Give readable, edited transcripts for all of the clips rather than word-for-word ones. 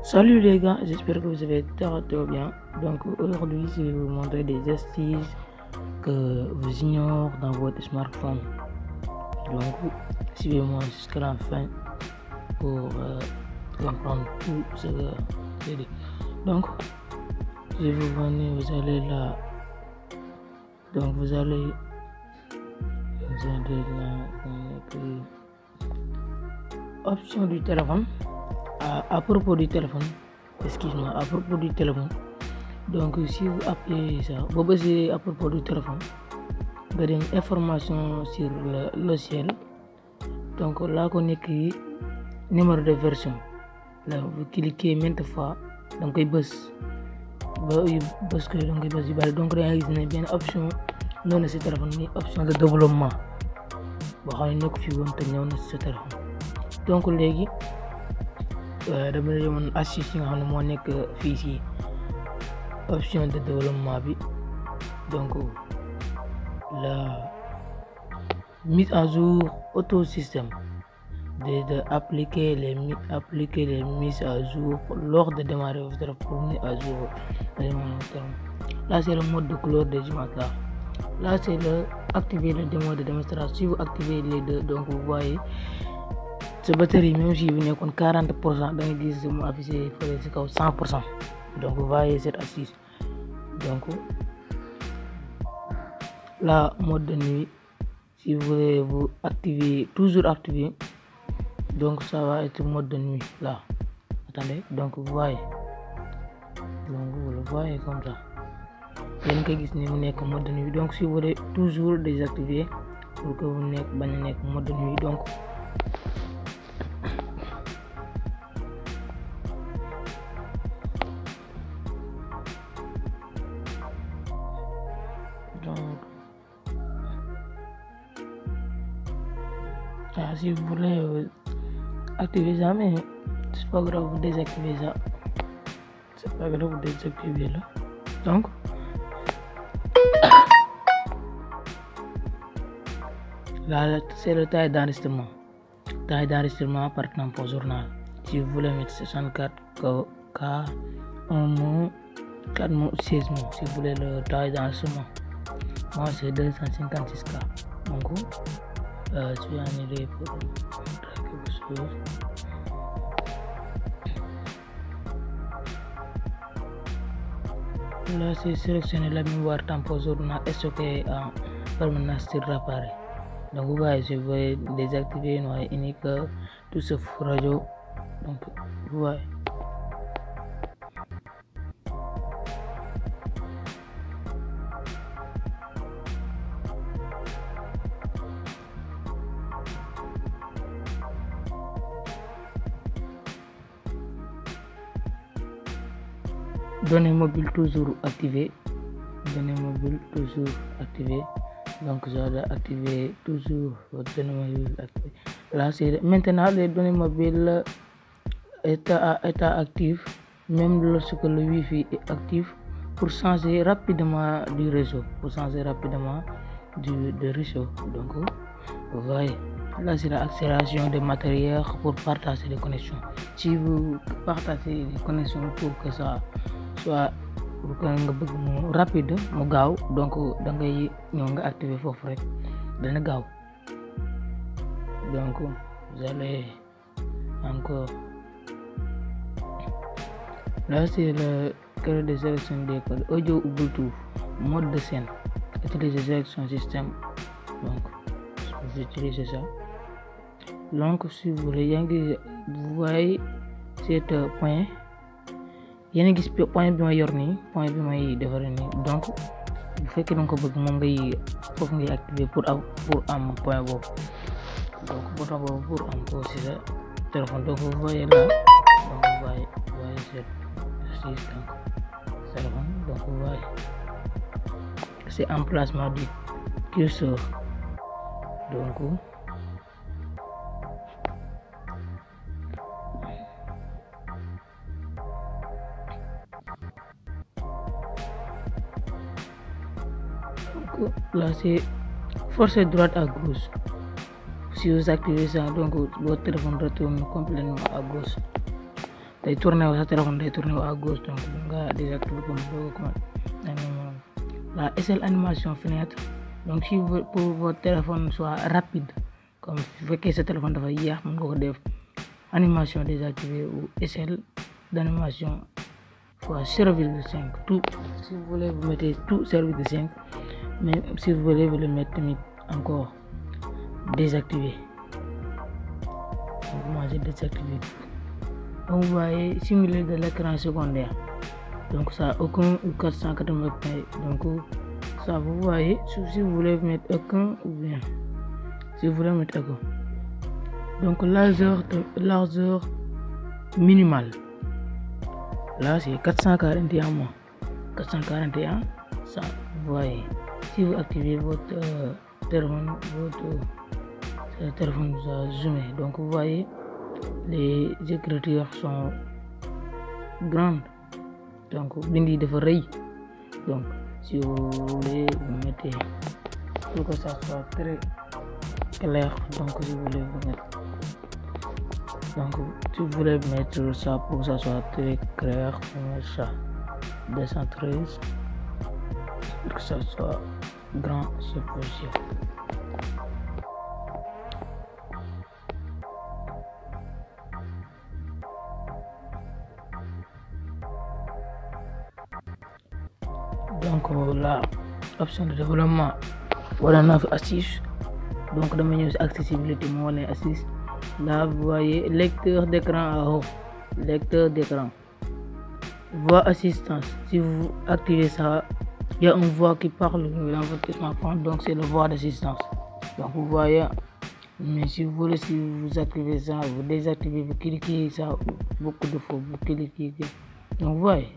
Salut les gars, j'espère que vous avez tout bien. Donc aujourd'hui, je vais vous montrer des astuces que vous ignorez dans votre smartphone. Donc suivez-moi jusqu'à la fin pour comprendre tout ce que je dis. Donc je vais vous venir, vous allez là. Donc vous allez là, option du téléphone. À propos du téléphone, excuse-moi, à propos du téléphone, donc si vous appelez ça, vous basez à propos du téléphone, vous avez une information sur le logiciel. Donc là, on écrit numéro de version. Là, vous cliquez maintes fois, donc il buzz. Donc il y a une option non ce téléphone, une option de développement. Bon, on a une ce téléphone. Donc les dama la demoon astuce yi nga xam ne moo nekk fii ci option de développement bi. Donc la mise à jour auto système de appliquer les mises à jour lors de démarrer votre téléphone mise à jour. Là c'est le mode de couleur des images là c'est le activer le démo de démonstration. Si vous activez les deux, donc vous voyez cette batterie, même si vous n'avez que 40%, dans les 10 mois affiché 100%. Donc vous voyez cette astuce. Donc la mode de nuit, si vous voulez vous activer, toujours activer, donc ça va être mode de nuit là. Attendez, donc vous voyez, donc vous le voyez comme ça. Il y a un mode de nuit. Donc si vous voulez toujours désactiver pour que vous n'ayez pas mode de nuit, donc si vous voulez activer ça, mais c'est pas grave, vous désactivez ça. C'est pas grave, vous désactivez là. Donc là c'est le taille d'enregistrement. Taille d'enregistrement par exemple au journal. Si vous voulez mettre 64 K, 1 mot, 4 mots, 16 mots. Si vous voulez le taille d'enregistrement, moi c'est 256 K. Donc je vais annuler pour montrer quelque chose. Là c'est sélectionner la mémoire tempo journal stocké en permanence sur l'appareil. Donc vous voyez, je vais désactiver noyau unique, tout ce radio. Donc vous voyez. Données mobiles toujours activées. Données mobiles toujours activées. Donc je dois activer toujours votre données mobiles activées. Là c'est maintenant les données mobiles état actif, même lorsque le Wi-Fi est actif, pour changer rapidement du réseau, de réseau. Donc vous voyez, là c'est l'accélération des matériels pour partager les connexions. Si vous partagez les connexions pour que ça soit pour que nga bëgg mu rapide mu gaaw, donc da ngay ñëw nga activer foofu rek dana gaaw. Donc vous allez encore là c'est le cœur de sélection des codes audio ou Bluetooth, mode de scène, utiliser sélection système. Donc vous utilisez ça. Donc si vous voulez, vous voyez cet point, yéen a gis point bi ma yor nii, point bi may defar nii. Donc bu fekkee da nga ko bëgg moom ngay foofu ngay activer pour am point boobu. Donc bouton boobu pour am ko ci sa téléphone. Donc vous voyez là, donc vous voyez cette assistance téléphone. Donc vous voyez c'est emplacement du curseur. Donc là c'est forcer droite à gauche. Si vous activez ça, donc votre téléphone retourne complètement à gauche. day tourner sa téléphone day tourner à gauche, donc nga désactiver comme la SL animation fenêtre. Donc si pour votre téléphone soit rapide, comme si vous voulez ce téléphone dafa yéex, mën nga ko def animation désactivée ou SL d'animation fois 0,5. tout. Si vous voulez, vous mettez tout 0,5, mais si vous voulez, vous le mettez encore désactivé. Donc moi j'ai désactivé tout. Donc vous voyez, simuler de l'écran secondaire. Donc ça aucun ou 480p. Donc ça vous voyez, si vous voulez mettre aucun ou bien si vous voulez mettre aucun. Donc largeur minimale. Là c'est 441 mois. 441, ça vous voyez. Si vous activez votre téléphone, votre téléphone va zoomer. Donc vous voyez, les écritures sont grandes. Donc bindi de rëy. Donc si vous voulez, vous mettez pour que ça soit très clair. Donc si vous voulez vous mettre, donc si vous voulez mettre ça pour que ça soit très clair, vous mettez ça 213 pour que ça soit grand, c'est possible. Donc là, option de développement, voilà 9 astuces. Donc de menu accessibilité, moi les astuces. Là vous voyez lecteur d'écran à haut, lecteur d'écran, voix assistance. Si vous activez ça, il y a une voix qui parle dans votre smartphone, donc c'est la voix d'assistance. Donc vous voyez, mais si vous voulez, si vous activez ça, vous désactivez, vous cliquez ça beaucoup de fois, vous cliquez. Donc vous voyez,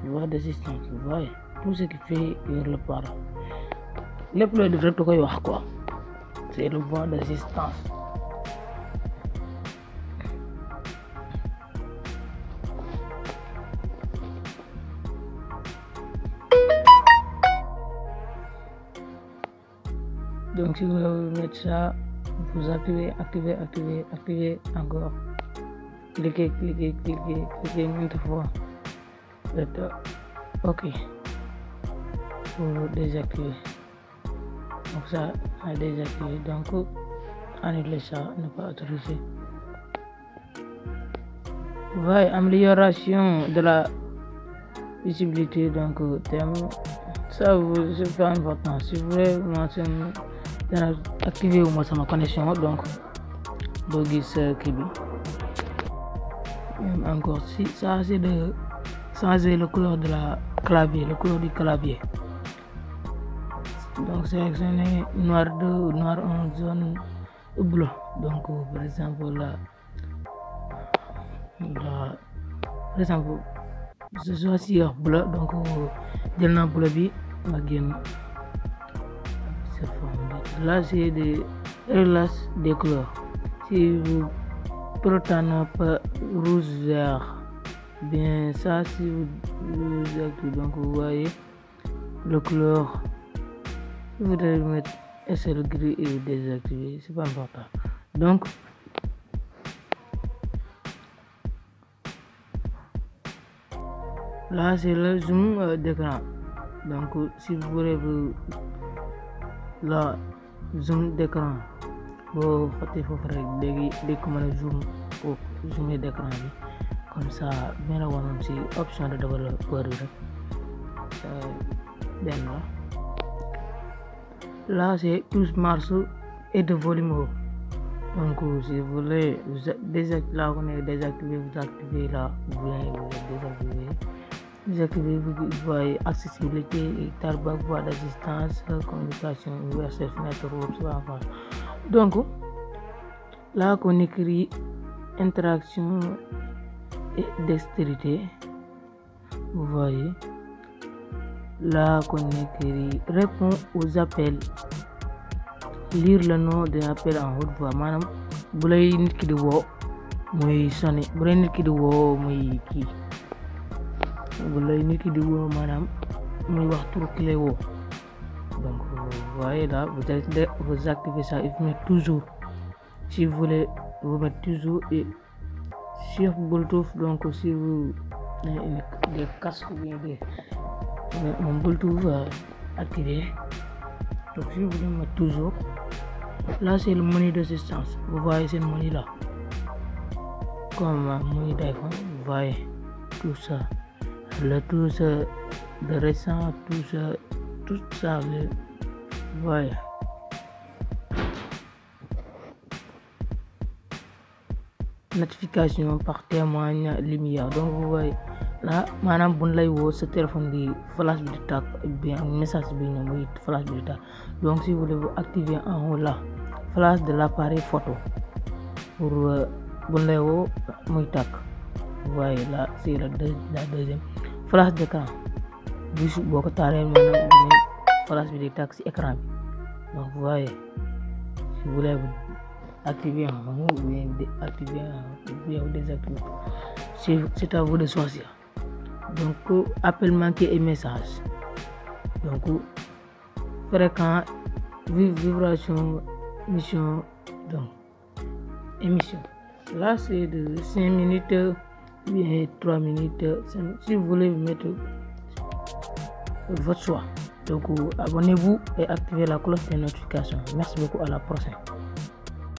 voix d'assistance, vous voyez, tout ce qui fait le parle. Le plus de direct quoi, c'est le voix d'assistance. Donc si vous voulez mettre ça, vous activez encore. Cliquez maintes fois. OK. Pour désactiver. Donc ça a désactivé. Donc annuler ça, ne pas autoriser. Vous voyez, amélioration de la visibilité. Donc thème, ça c'est pas important. Si vous voulez mentionner, activer au moins ma connexion. Donc logis kibi. Encore si ça c'est de changer le couleur de la clavier, le couleur du clavier. Donc sélectionner noir 2 ou noir 1, jaune ou bleu. Donc par exemple là, par exemple je choisis bleu, donc je n'ai bleu bi là c'est des réglages des couleurs. Si vous prenez pas rouge vert, bien ça si vous activez, donc vous voyez le couleur. Vous devez mettre SL gris et désactiver, c'est pas important. Donc là c'est le zoom d'écran. Donc si vous voulez la zoom d'écran, vous faites dès que vous zoom pour zoomer d'écran, comme ça bien la one aussi option de développeur bien là c'est tous marceau et de volume. Donc si vous voulez désactiver, vous activez là, vous désactivez, vous voyez accessibilité, tarbac, voie d'assistance, communication universelle, fenêtre rouge. Donc là qu'on écrit interaction et dextérité, vous voyez là qu'on écrit répond aux appels, lire le nom de l'appel en haute voix. Madame bu lay nit ki di woo muy sonné, bu lay nit ki di woo muy kii, bu lay nit ki di woo maanaam muy wax tur ki lay woo. Donc vous voyez là, vous activez ça et vous mettez toujours, si vous voulez vous mettez toujours et sur Bluetooth. Donc si vous avez des casques ou bien un Bluetooth activé, donc si vous voulez mettre toujours, là c'est le menu d'assistance. Vous voyez ce menu là, comme menu d'iPhone, vous voyez tout ça, le tout ça de récent, tout ça, vous voyez. Notification par témoigne lumière. Donc vous voyez là maanaam bu lay woo sa téléphone bi flash bi di tàkk bien message bi ñëw muy flash bi di tàkk. Donc si vous voulez vous activer en haut là flash de l'appareil photo pour bu lay woo muy tàkk. Vous voyez là c'est la deuxième flash d'écran bi boo ko taalee maanaam flash bi di tàkk ci écran bi. Donc vous voyez si vous voulez activer en haut ou bien activer ou bien désactiver, c'est à vous de choisir. Donc appel manqué et message, donc fréquent, vibration, mission, donc émission. Là c'est de 5 minutes ou bien 3 minutes, si vous voulez mettre votre choix. Donc abonnez-vous et activez la cloche de notification. Merci beaucoup, à la prochaine.